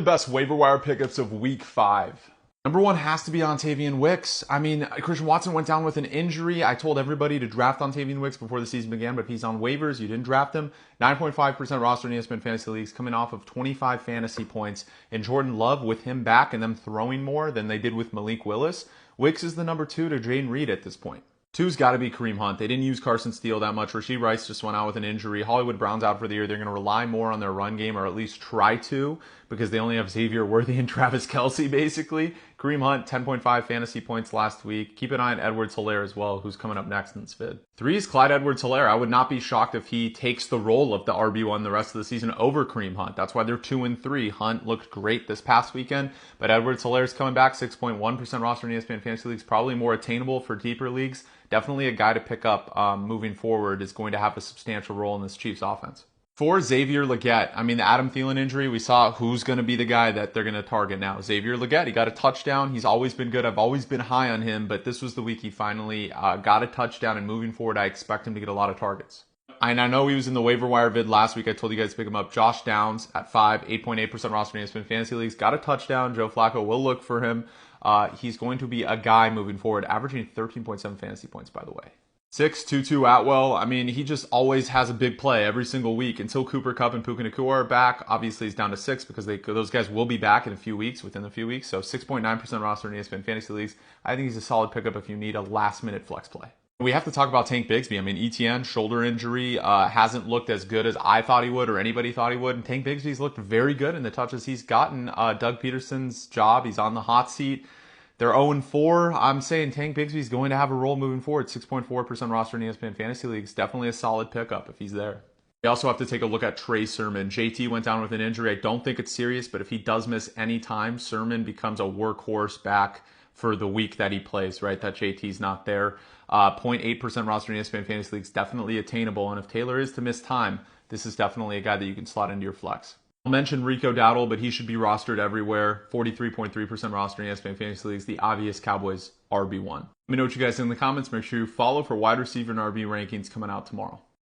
The best waiver wire pickups of week 5. Number 1 has to be Ontavian Wicks. I mean, Christian Watson went down with an injury. I told everybody to draft Ontavian Wicks before the season began, but if he's on waivers, you didn't draft him. 9.5% roster in ESPN Fantasy Leagues, coming off of 25 fantasy points. And Jordan Love, with him back and them throwing more than they did with Malik Willis, Wicks is the number 2 to Jaden Reed at this point. 2's got to be Kareem Hunt. They didn't use Carson Steele that much. Rashee Rice just went out with an injury. Hollywood Brown's out for the year. They're going to rely more on their run game, or at least try to, because they only have Xavier Worthy and Travis Kelce, basically. Kareem Hunt, 10.5 fantasy points last week. Keep an eye on Edwards-Helaire as well, who's coming up next in this vid. 3 is Clyde Edwards-Helaire. I would not be shocked if he takes the role of the RB1 the rest of the season over Kareem Hunt. That's why they're 2 and 3. Hunt looked great this past weekend, but Edwards-Helaire's coming back. 6.1% roster in ESPN Fantasy Leagues, probably more attainable for deeper leagues. Definitely a guy to pick up moving forward, is going to have a substantial role in this Chiefs offense. 4, Xavier Legette. I mean, the Adam Thielen injury, we saw who's going to be the guy that they're going to target now. Xavier Legette, he got a touchdown. He's always been good. I've always been high on him, but this was the week he finally got a touchdown, and moving forward, I expect him to get a lot of targets. And I know he was in the waiver wire vid last week. I told you guys to pick him up. Josh Downs at 5, 8.8% roster in ESPN Fantasy Leagues. Got a touchdown. Joe Flacco will look for him. He's going to be a guy moving forward, averaging 13.7 fantasy points, by the way. 6, Tutu Atwell. I mean, he just always has a big play every single week until Cooper Kupp and Puka Nacua are back. Obviously, he's down to 6 because those guys will be back in a few weeks, within a few weeks. So 6.9% roster in ESPN Fantasy Leagues. I think he's a solid pickup if you need a last-minute flex play. We have to talk about Tank Bigsby. I mean, ETN, shoulder injury, hasn't looked as good as I thought he would or anybody thought he would. And Tank Bigsby's looked very good in the touches he's gotten. Doug Peterson's job, he's on the hot seat. They're 0-4. I'm saying Tank Bigsby's going to have a role moving forward. 6.4% roster in ESPN Fantasy Leagues. Definitely a solid pickup if he's there. We also have to take a look at Trey Sermon. JT went down with an injury. I don't think it's serious, but if he does miss any time, Sermon becomes a workhorse back for the week that he plays, right? That JT's not there. 0.8% roster in ESPN Fantasy Leagues, definitely attainable. And if Taylor is to miss time, this is definitely a guy that you can slot into your flex. I'll mention Rico Dowdle, but he should be rostered everywhere. 43.3% roster in ESPN Fantasy Leagues, the obvious Cowboys RB1. Let me know what you guys think in the comments. Make sure you follow for wide receiver and RB rankings coming out tomorrow.